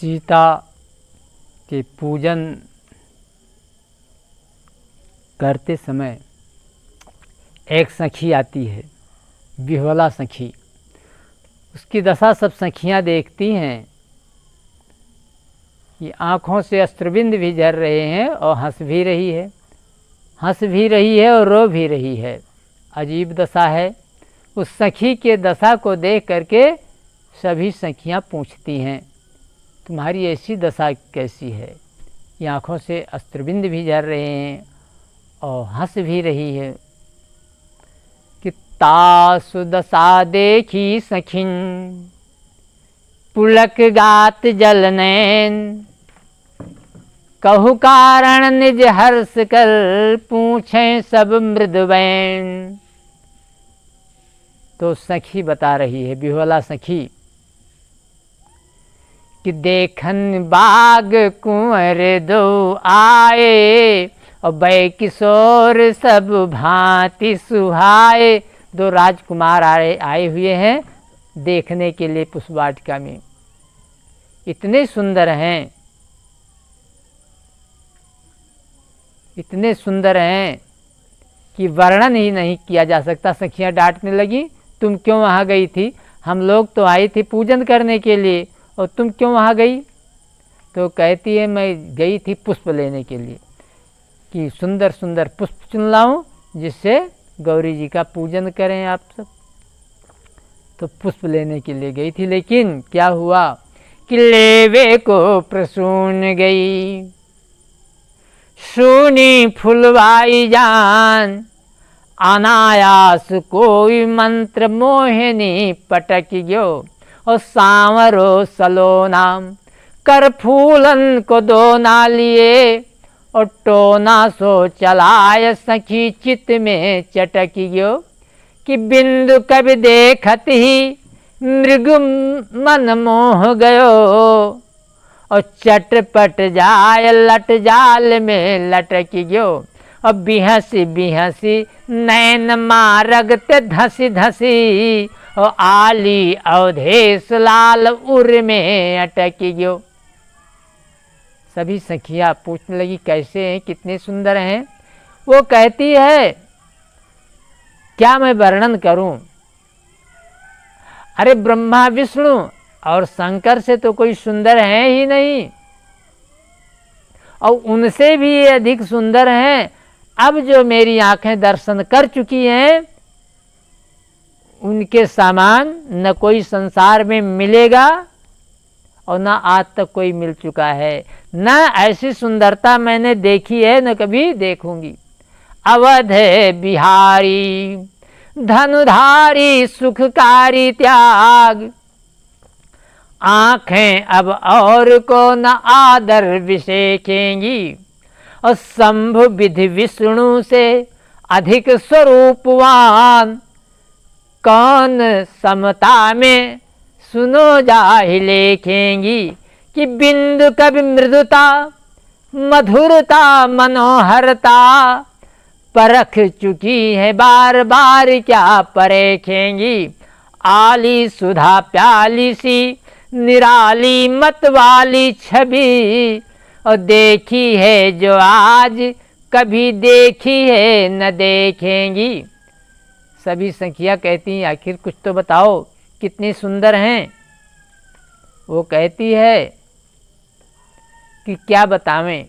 सीता के पूजन करते समय एक सखी आती है, बिहुला सखी। उसकी दशा सब सखियां देखती हैं कि आँखों से अस्त्रबिंद भी झर रहे हैं और हंस भी रही है और रो भी रही है। अजीब दशा है। उस सखी के दशा को देख करके सभी सखियां पूछती हैं, तुम्हारी ऐसी दशा कैसी है? ये आँखों से अस्त्रबिंद भी झर रहे हैं और हंस भी रही है। कि तासु दशा देखी सखिन पुलक गात जल नैन, कहु कारण निज हर्ष कर पूछें सब मृदुबैन। तो सखी बता रही है, बिहुला सखी, कि देखन बाग कुंवर दो आए और बै किशोर सब भांति सुहाए। दो राजकुमार आए हुए हैं देखने के लिए पुष्प वाटिका में। इतने सुंदर हैं, इतने सुंदर हैं कि वर्णन ही नहीं किया जा सकता। सखियां डांटने लगी, तुम क्यों वहाँ गई थी? हम लोग तो आई थी पूजन करने के लिए और तुम क्यों वहाँ गई? तो कहती है, मैं गई थी पुष्प लेने के लिए कि सुंदर सुंदर पुष्प चुन लाऊं जिससे गौरी जी का पूजन करें आप सब। तो पुष्प लेने के लिए गई थी, लेकिन क्या हुआ कि लेवे को प्रसून गई, सूनी फुलवाई जान, अनायास कोई मंत्र मोहिनी पटक गयो, और सांवरो सलोना कर फूलन को दो ना लिए, और टोना सो चलाय सखी चित में चटक गयो। कि बिंदु कभी देखत ही मृग मन मोह गयो, और चटपट जाय लट जाल में लटक गयो, और बिहसी बिहसी नैन मारगते धसी धसी, और आली अवधेश लाल उर में अटक गयो। सभी सखियां पूछने लगी, कैसे हैं, कितने सुंदर हैं? वो कहती है, क्या मैं वर्णन करूं? अरे ब्रह्मा विष्णु और शंकर से तो कोई सुंदर है ही नहीं, और उनसे भी ये अधिक सुंदर हैं। अब जो मेरी आंखें दर्शन कर चुकी हैं, उनके समान न कोई संसार में मिलेगा और न आज तक कोई मिल चुका है। न ऐसी सुंदरता मैंने देखी है, न कभी देखूंगी। अवध बिहारी धनुधारी सुखकारी त्याग, आंखें अब और को न आदर विषेखेंगी, और शंभु विधि विष्णु से अधिक स्वरूपवान, कौन समता में सुनो जाहि लेखेंगी। कि बिंदु कवि मृदुता मधुरता मनोहरता, परख चुकी है बार बार क्या परेखेंगी। आली सुधा प्याली सी निराली मत वाली छवि, और देखी है जो आज कभी देखी है न देखेंगी। सभी सखियां कहती हैं, आखिर कुछ तो बताओ, कितनी सुंदर हैं? वो कहती है कि क्या बतावें।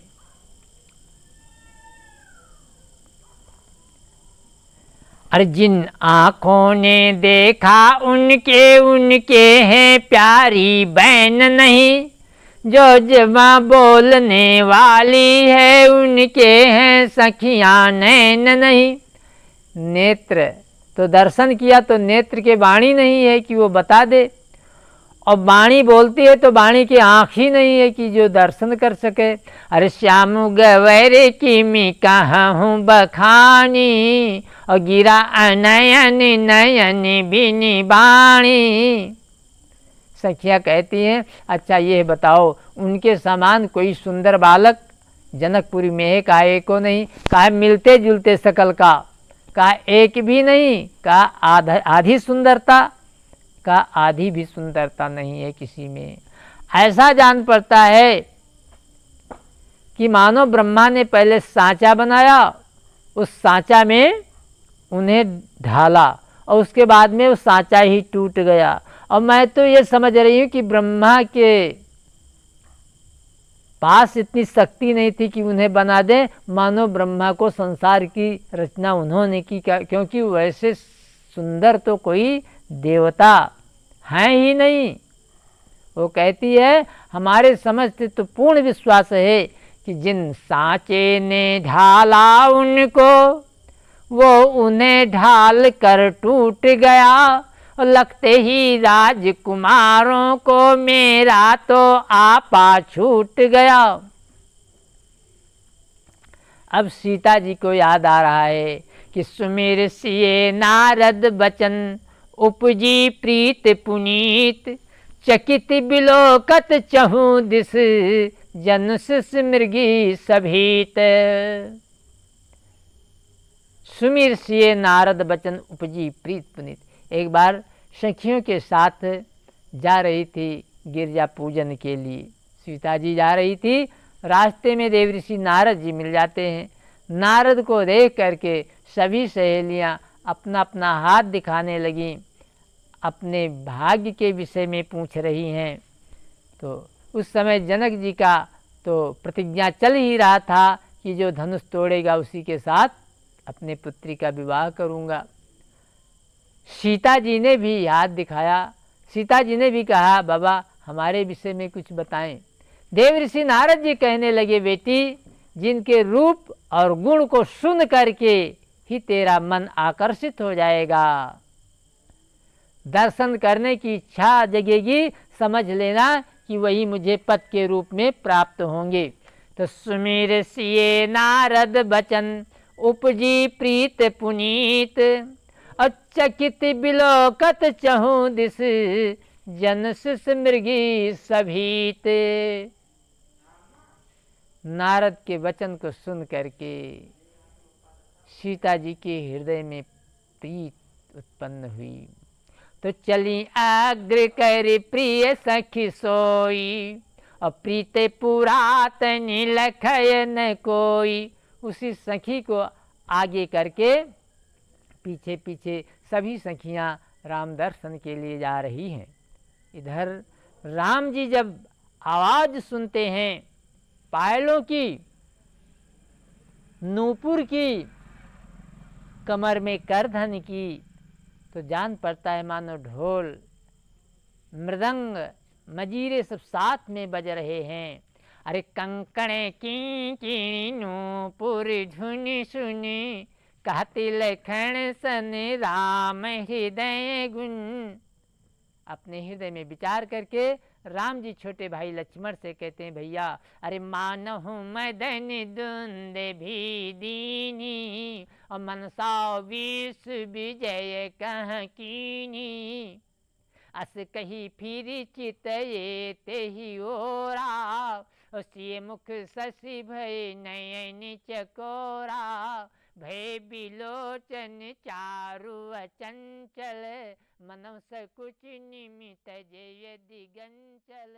अरे जिन आँखों ने देखा उनके उनके हैं प्यारी बहन नहीं, जो जबां बोलने वाली है उनके हैं सखियां नैन नहीं। नेत्र तो दर्शन किया तो नेत्र के वाणी नहीं है कि वो बता दे, और वाणी बोलती है तो वाणी की आँख ही नहीं है कि जो दर्शन कर सके। अरे श्याम गवैरे की मी कहूँ बखानी, और गिरा अनयन नयन बिनी बाणी। सखिया कहती हैं, अच्छा ये बताओ, उनके समान कोई सुंदर बालक जनकपुरी में है? कहा एको नहीं। कहा मिलते जुलते सकल का? कहा एक भी नहीं। कहा आधी सुंदरता? का आधी भी सुंदरता नहीं है किसी में। ऐसा जान पड़ता है कि मानो ब्रह्मा ने पहले सांचा बनाया, उस सांचा में उन्हें ढाला और उसके बाद में वो सांचा ही टूट गया। और मैं तो ये समझ रही हूँ कि ब्रह्मा के पास इतनी शक्ति नहीं थी कि उन्हें बना दें, मानो ब्रह्मा को संसार की रचना उन्होंने की, क्योंकि वैसे सुंदर तो कोई देवता हैं ही नहीं। वो कहती है हमारे समझ से तो पूर्ण विश्वास है कि जिन सांचे ने ढाला उनको, वो उन्हें ढाल कर टूट गया। और लगते ही राजकुमारों को मेरा तो आपा छूट गया। अब सीता जी को याद आ रहा है कि सुमिर सिए नारद बचन, उपजी प्रीत पुनीत, चकित बिलोकत चहु दिस, जनुष मृगी सभीत। सुमिर सिए नारद बचन, उपजी प्रीत पुनीत। एक बार सखियों के साथ जा रही थी गिरजा पूजन के लिए। सीता जी जा रही थी, रास्ते में देवऋषि नारद जी मिल जाते हैं। नारद को देख करके सभी सहेलियां अपना अपना हाथ दिखाने लगीं, अपने भाग्य के विषय में पूछ रही हैं। तो उस समय जनक जी का तो प्रतिज्ञा चल ही रहा था कि जो धनुष तोड़ेगा उसी के साथ अपने पुत्री का विवाह करूँगा। सीता जी ने भी हाथ दिखाया। सीता जी ने भी कहा बाबा हमारे विषय में कुछ बताएं। देवऋषि नारद जी कहने लगे बेटी, जिनके रूप और गुण को सुन करके ही तेरा मन आकर्षित हो जाएगा, दर्शन करने की इच्छा जगेगी, समझ लेना कि वही मुझे पति के रूप में प्राप्त होंगे। तो सुमिर सिए नारद बचन, उपजी प्रीत पुनीत, चकित बिलोकत चहु दिस, जनशिष मृगी सभीत। नारद के वचन को सुन करके सीता जी के हृदय में प्रीत उत्पन्न हुई। तो चली अग्र कर प्रिय सखी सोई, और प्रीत पुरातन लखय न कोई। उसी सखी को आगे करके पीछे पीछे सभी सखियां राम दर्शन के लिए जा रही हैं। इधर राम जी जब आवाज़ सुनते हैं पायलों की, नूपुर की, कमर में करधन की, तो जान पड़ता है मानो ढोल मृदंग मजीरे सब साथ में बज रहे हैं। अरे कंकणे की नूपुर धुनि सुनी, कहती लखन सन राम हृदय गुण। अपने हृदय में विचार करके राम जी छोटे भाई लक्ष्मण से कहते हैं भैया अरे मानहु मदन दुंद भी दीनी, और मनसा विष विजय कह कीनी। अस कही फिर चित ये ते ही ओरा, उसी मुख शशि भय नयन चकोरा। भय बिलोचन चारु अचंचल, मनव सकुच निमित जय दिगंचल।